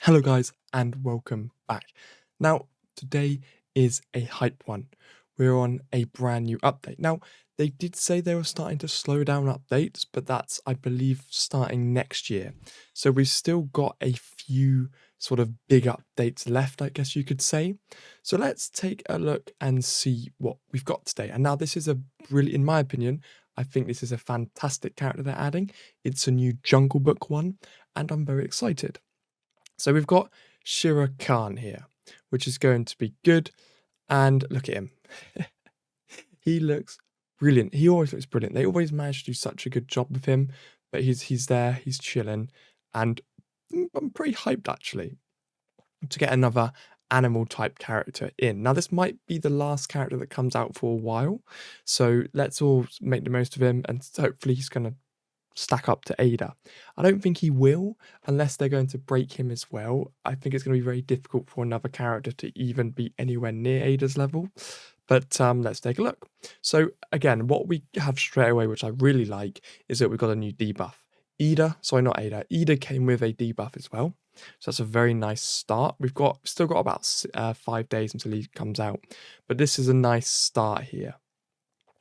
Hello guys and welcome back. Now today is a hype one. We're on a brand new update. Now they did say they were starting to slow down updates, but that's I believe starting next year. So we've still got a few sort of big updates left, I guess you could say. So let's take a look and see what we've got today. And now this is a brilliant, in my opinion, I think this is a fantastic character they're adding. It's a new Jungle Book one, and I'm very excited. So we've got Shere here, which is going to be good. And look at him. He looks brilliant. He always looks brilliant. They always manage to do such a good job with him. But he's there, he's chilling. And I'm pretty hyped actually to get another animal type character in. Now this might be the last character that comes out for a while. So let's all make the most of him and hopefully he's going to stack up to Ada. I don't think he will unless they're going to break him as well. I think it's going to be very difficult for another character to even be anywhere near Ada's level. But let's take a look. So again, what we have straight away, which I really like, is that we've got a new debuff. Ada came with a debuff as well. So that's a very nice start. We've still got about 5 days until he comes out. But this is a nice start here.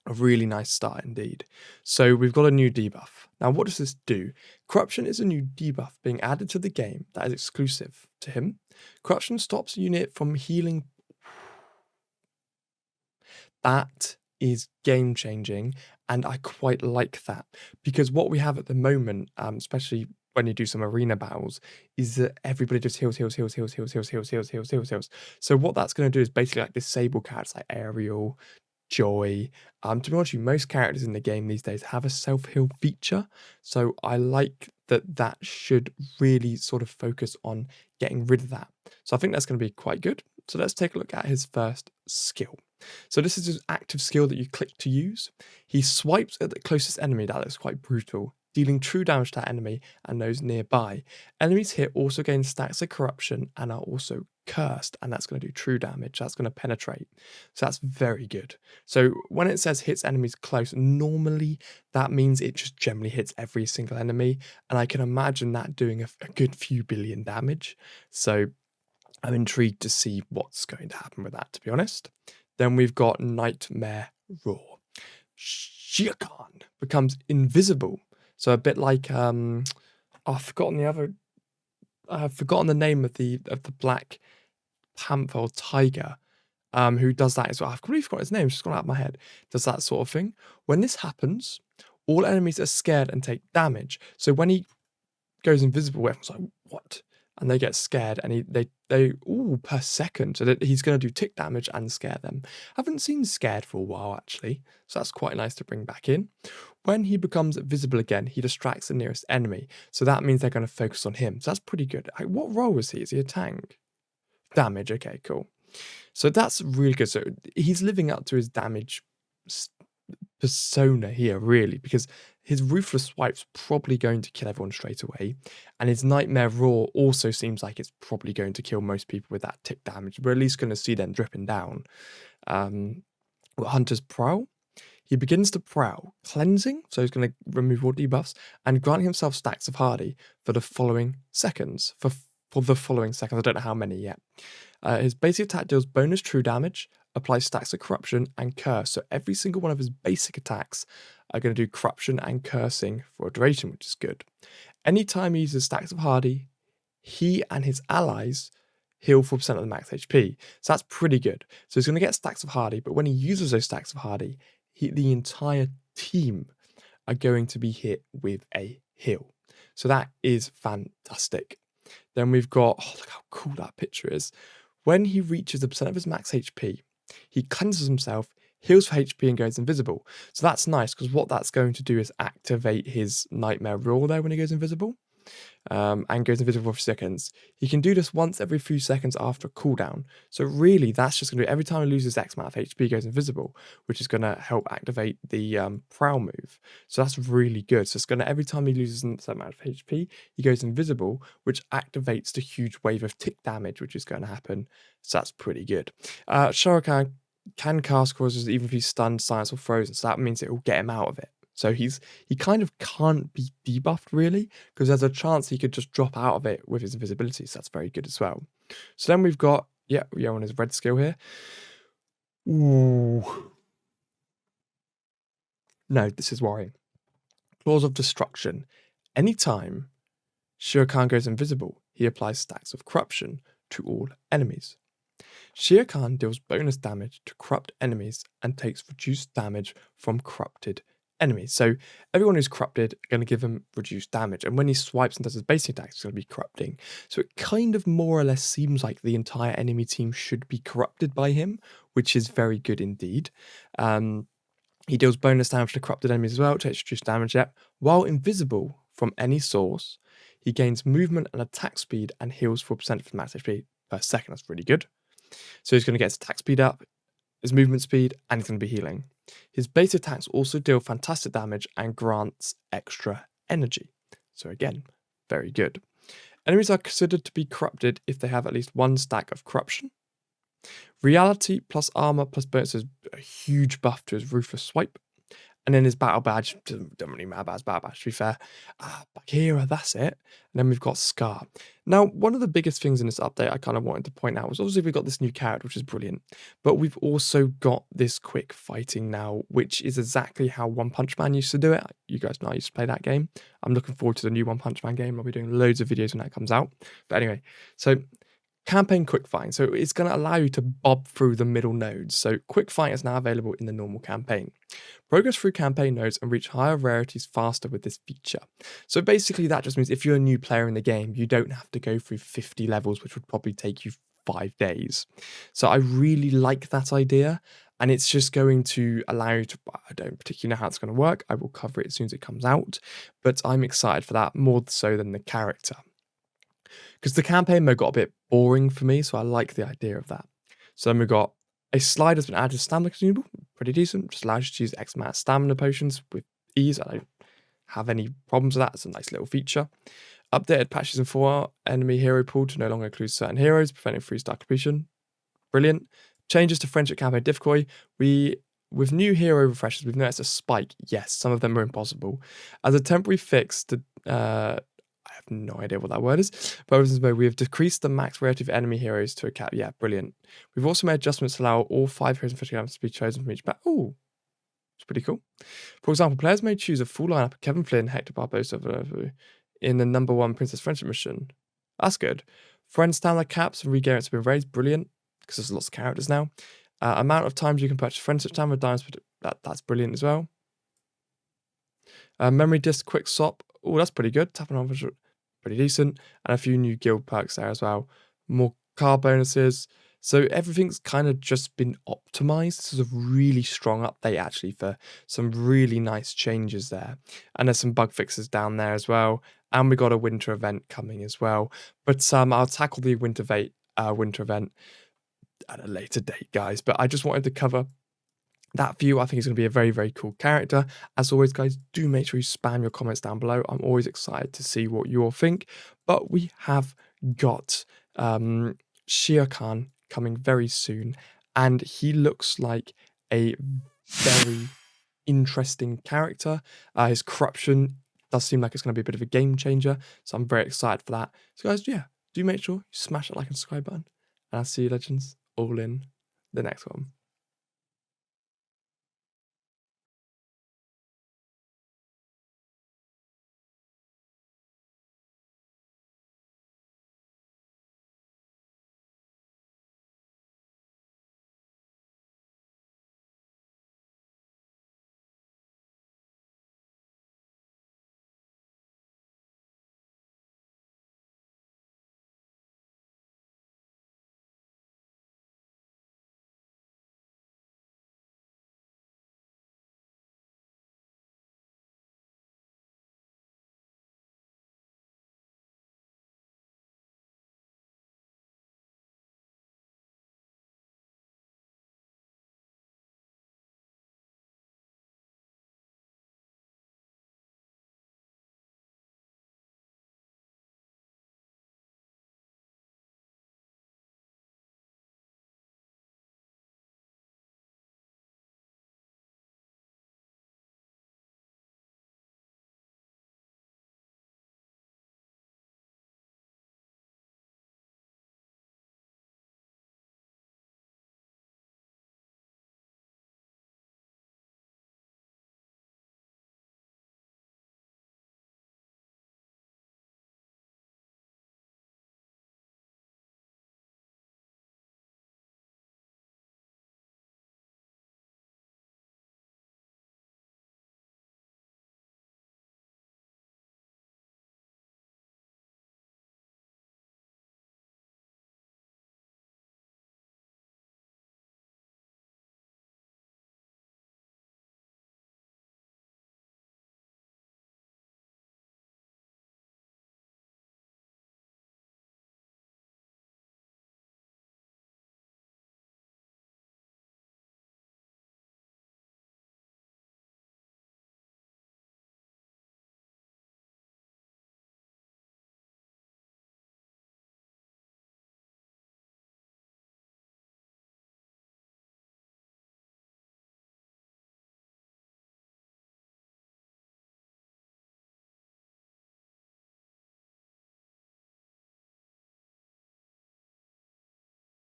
A really nice start indeed. So we've got a new debuff. Now what does this do? Corruption is a new debuff being added to the game that is exclusive to him. Corruption stops a unit from healing. That is game changing and I quite like that because what we have at the moment, especially when you do some arena battles, is that everybody just heals. So what that's going to do is basically like disable characters like Ariel, Joy. To be honest with you, most characters in the game these days have a self-heal feature. So I like that should really sort of focus on getting rid of that. So I think that's going to be quite good. So let's take a look at his first skill. So this is his active skill that you click to use. He swipes at the closest enemy. That looks quite brutal, dealing true damage to that enemy and those nearby. Enemies here also gain stacks of corruption and are also cursed, and that's going to do true damage. That's going to penetrate. So that's very good. So when it says hits enemies close, normally that means it just generally hits every single enemy, and I can imagine that doing a good few billion damage. So I'm intrigued to see what's going to happen with that, to be honest. Then we've got Nightmare Roar. Shere becomes invisible. So a bit like I've forgotten the name of the black panther or tiger who does that as well. I've completely forgotten his name, it's just gone out of my head. Does that sort of thing. When this happens, all enemies are scared and take damage. So when he goes invisible, everyone's like, what? And they get scared and they per second. So that he's going to do tick damage and scare them. Haven't seen scared for a while actually. So that's quite nice to bring back in. When he becomes visible again, he distracts the nearest enemy. So that means they're going to focus on him. So that's pretty good. What role is he? Is he a tank? Damage. Okay, cool. So that's really good. So he's living up to his damage persona here, really, because his ruthless swipe's probably going to kill everyone straight away, and his Nightmare Roar also seems like it's probably going to kill most people with that tick damage. We're at least going to see them dripping down. Hunter's Prowl. He begins to prowl, cleansing, so he's going to remove all debuffs, and granting himself stacks of Hardy for the following seconds. For the following seconds, I don't know how many yet. His basic attack deals bonus true damage, applies stacks of corruption and curse. So every single one of his basic attacks are going to do corruption and cursing for a duration, which is good. Anytime he uses stacks of Hardy, he and his allies heal 4% of the max HP. So that's pretty good. So he's going to get stacks of Hardy, but when he uses those stacks of Hardy, the entire team are going to be hit with a heal. So that is fantastic. Then we've got, look how cool that picture is. When he reaches the percent of his max HP, he cleanses himself, heals for HP and goes invisible. So that's nice because what that's going to do is activate his Nightmare Roar there when he goes invisible. And goes invisible for seconds. He can do this once every few seconds after a cooldown. So really, that's just going to do every time he loses X amount of HP, he goes invisible, which is going to help activate the prowl move. So that's really good. So it's going to, every time he loses a certain amount of HP, he goes invisible, which activates the huge wave of tick damage, which is going to happen. So that's pretty good. Shere can cast causes even if he's stunned, silenced, or frozen. So that means it will get him out of it. So he kind of can't be debuffed really, because there's a chance he could just drop out of it with his invisibility. So that's very good as well. So then we've got, yeah, on his red skill here. Ooh. No, this is worrying. Claws of Destruction. Anytime Shere Khan goes invisible, he applies stacks of corruption to all enemies. Shere Khan deals bonus damage to corrupt enemies and takes reduced damage from corrupted enemies. So everyone who's corrupted are going to give him reduced damage, and when he swipes and does his basic attacks, it's going to be corrupting. So it kind of more or less seems like the entire enemy team should be corrupted by him, which is very good indeed. He deals bonus damage to corrupted enemies as well, takes reduced damage. Yep. While invisible from any source, he gains movement and attack speed and heals 4% from max HP per second. That's really good. So he's going to get his attack speed up, his movement speed, and he's going to be healing. His base attacks also deal fantastic damage and grants extra energy. So again, very good. Enemies are considered to be corrupted if they have at least one stack of corruption. Reality plus armor plus bonus is a huge buff to his ruthless swipe. And then his battle badge, doesn't really matter about his battle badge, to be fair. Bagheera, that's it. And then we've got Scar. Now, one of the biggest things in this update I kind of wanted to point out was obviously we've got this new character, which is brilliant. But we've also got this quick fighting now, which is exactly how One Punch Man used to do it. You guys know I used to play that game. I'm looking forward to the new One Punch Man game. I'll be doing loads of videos when that comes out. But anyway, so campaign quick fight. So it's going to allow you to bob through the middle nodes. So quick fight is now available in the normal campaign. Progress through campaign nodes and reach higher rarities faster with this feature. So basically that just means if you're a new player in the game, you don't have to go through 50 levels, which would probably take you 5 days. So I really like that idea. And it's just going to allow you to, I don't particularly know how it's going to work. I will cover it as soon as it comes out. But I'm excited for that more so than the character. Because the campaign mode got a bit boring for me, so I like the idea of that. So then we've got a slide has been added to stamina consumable, pretty decent. Just allows you to use X amount of stamina potions with ease. I don't have any problems with that. It's a nice little feature. Updated patches in 4 enemy hero pool to no longer include certain heroes, preventing 3-star completion. Brilliant. Changes to friendship campaign difficulty. With new hero refreshes, we've noticed a spike. Yes, some of them are impossible. As a temporary fix to I have no idea what that word is. But we have decreased the max rarity of enemy heroes to a cap. Yeah, brilliant. We've also made adjustments to allow all 5 heroes and fish to be chosen from each battle. Oh, it's pretty cool. For example, players may choose a full lineup of Kevin Flynn, Hector Barbosa in the number 1 Princess Friendship mission. That's good. Friend stamina caps and regains have been raised. Brilliant. Because there's lots of characters now. Amount of times you can purchase friendship stamina diamonds. That's brilliant as well. Memory disk quick swap. Oh, that's pretty good. Tapping on pretty decent. And a few new guild perks there as well. More car bonuses. So everything's kind of just been optimized. This is a really strong update actually for some really nice changes there. And there's some bug fixes down there as well. And we got a winter event coming as well. But I'll tackle the winter event at a later date, guys. But I just wanted to cover that for you. I think it's going to be a very, very cool character. As always, guys, do make sure you spam your comments down below. I'm always excited to see what you all think. But we have got Shere Khan coming very soon. And he looks like a very interesting character. His corruption does seem like it's going to be a bit of a game changer. So I'm very excited for that. So guys, yeah, do make sure you smash that like and subscribe button. And I'll see you legends all in the next one.